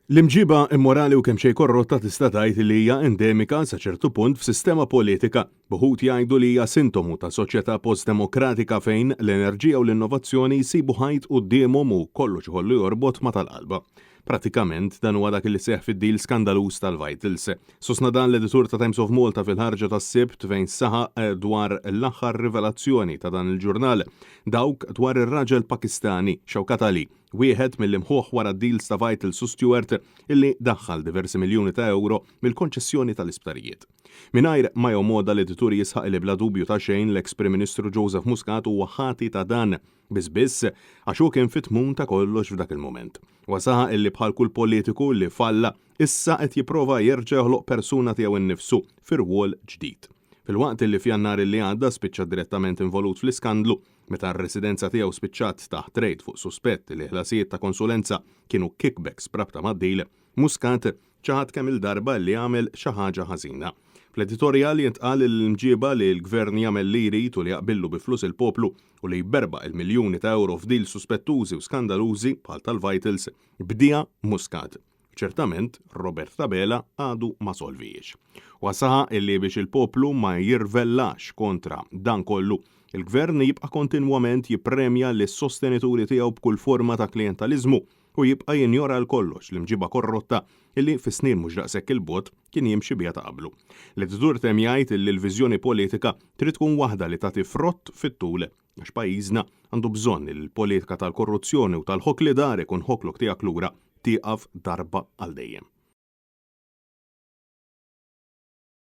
L-imġiba immorali u kemm xejn korrotta tista' tgħid li hija endemika sa ċertu punt f'sistema politika. Buħud jgħidu li hija sintomu ta' soċjetà postdemokratika fejn l-enerġija u l-innovazzjoni jsibu ħajt qudiemhom u kollox ikollu jorbot ma' tal-qalba. Pratikament dan huwa dak li seħħ fid-deal skandaluż tal-Vitals. Sostna dan l-editur ta' Times of Malta fil-ħarġa tas-Sibt fejn saħaq dwar l-aħħar rivelazzjoni ta' dan il-ġurnal dawk dwar ir-raġel Pakistani Shawkat Ali, wieħed mill-imħuħ wara d-deals ta' Vitals u Stewart illi daħħal diversi miljuni ta' euro mill-konċessjoni tal-isptarijiet. Mingħajr ma jomoda l-editur jisħaq li bla dubju ta' xejn l-eks-Prim Ministru Joseph Muscat huwa ħati ta' dan biss għax hu kien fit-tmun ta' kollox f'dak il-mument. Wasaħa illi bħal kull politiku li falla issa qed jipprova jerġa' joħloq persuna tiegħu innifsu fir-rwol ġdid. Fil-waqt illi f'Jannar li għadda spiċċa direttament involut fl-iskandlu meta r-residenza tiegħu spiċċat taħt rejt fuq suspett li ħlasijiet ta' konsulenza kienu kickbacks brabta mad-deal, Muscat ċaħad kemm il-darba li għamel xi ħaġa ħażina. Fl-editorjal jintqal l-mġiba li l-gvern jagħmel li jrid u li jaqbillu bi flus il-poplu u li jberbaq il-miljuni ta' euro f'dil suspettużi u skandalużi bħal tal-Vitals bdija Muscat. Ċertament, Robert Tabela għadu ma solvijiex. Wasaħa illi biex il-poplu ma jirvellax kontra dan kollu, il-gvern jibqa' kontinwament jippremja lis-sostenituri tiegħu b'kull forma ta' klientalizmu u jibqa' jinjora l-kollox l-imġiba korrotta illi fis-snin mhux daqshekk il-bogħod kien jimxi biha ta' qablu. L-editur tem jgħid illi l-viżjoni politika trid tkun waħda li tagħti frott fit-tul għax pajjiżna għandu bżonn il-politika tal-korruzzjoni u tal-ħok li dar ikun ħoklok tiegħek lura tieqaf darba għal dejjem.